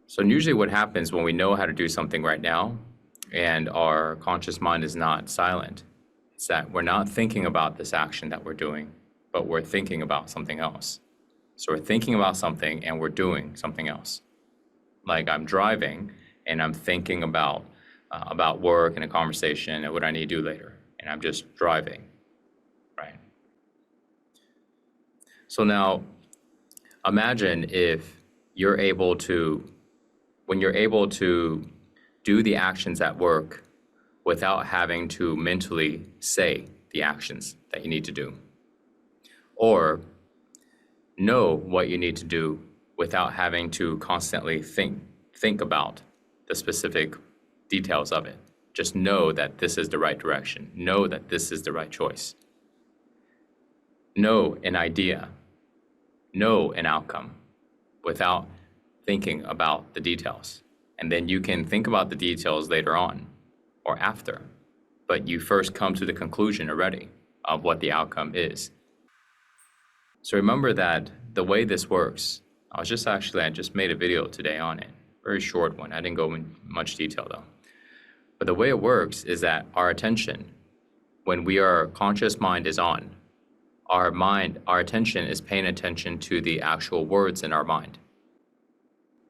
So usually what happens when we know how to do something right now and our conscious mind is not silent, it's that we're not thinking about this action that we're doing, but we're thinking about something else. So we're thinking about something and we're doing something else. Like I'm driving and I'm thinking about work and a conversation and what I need to do later, and I'm just driving, right? So now imagine if you're able to, when you're able to do the actions at work without having to mentally say the actions that you need to do, or know what you need to do without having to constantly think about the specific details of it. Just know that this is the right direction. Know that this is the right choice. Know an idea. Know an outcome without thinking about the details. And then you can think about the details later on or after, but you first come to the conclusion already of what the outcome is. So remember that the way this works, I just made a video today on it, very short one. I didn't go in much detail though. But the way it works is that our attention, when our conscious mind is on, our attention is paying attention to the actual words in our mind,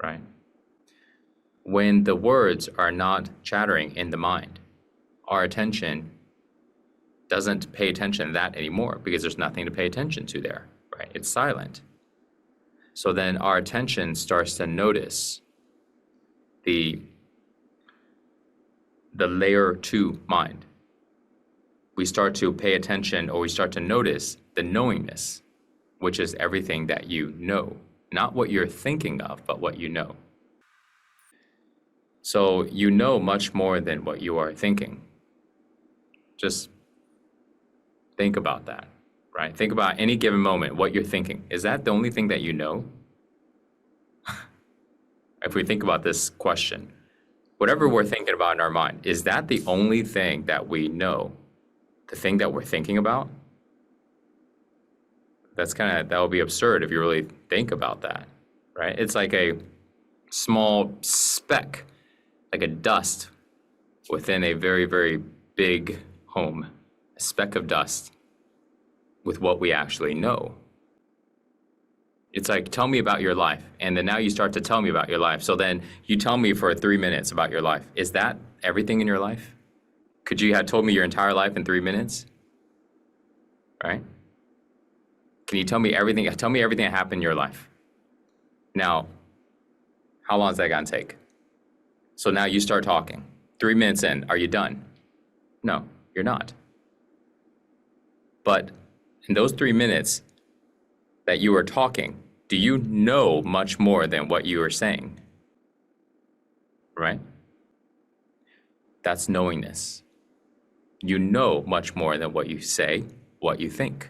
right? When the words are not chattering in the mind, our attention doesn't pay attention to that anymore because there's nothing to pay attention to there, right? It's silent. So then our attention starts to notice the layer 2 mind. We start to pay attention, or we start to notice the knowingness, which is everything that you know, not what you're thinking of, but what you know. So you know much more than what you are thinking. Just think about that, right? Think about any given moment, what you're thinking. Is that the only thing that you know? If we think about this question, whatever we're thinking about in our mind, is that the only thing that we know? The thing that we're thinking about? That would be absurd if you really think about that, right? It's like a small speck, like a dust within a very, very big home, a speck of dust with what we actually know. It's like, tell me about your life. And then now you start to tell me about your life. So then you tell me for 3 minutes about your life. Is that everything in your life? Could you have told me your entire life in 3 minutes? Right? Can you tell me everything? Tell me everything that happened in your life. Now, how long is that gonna take? So now you start talking. 3 minutes in, are you done? No, you're not. But in those 3 minutes that you are talking, do you know much more than what you are saying? Right? That's knowingness. You know much more than what you say, what you think.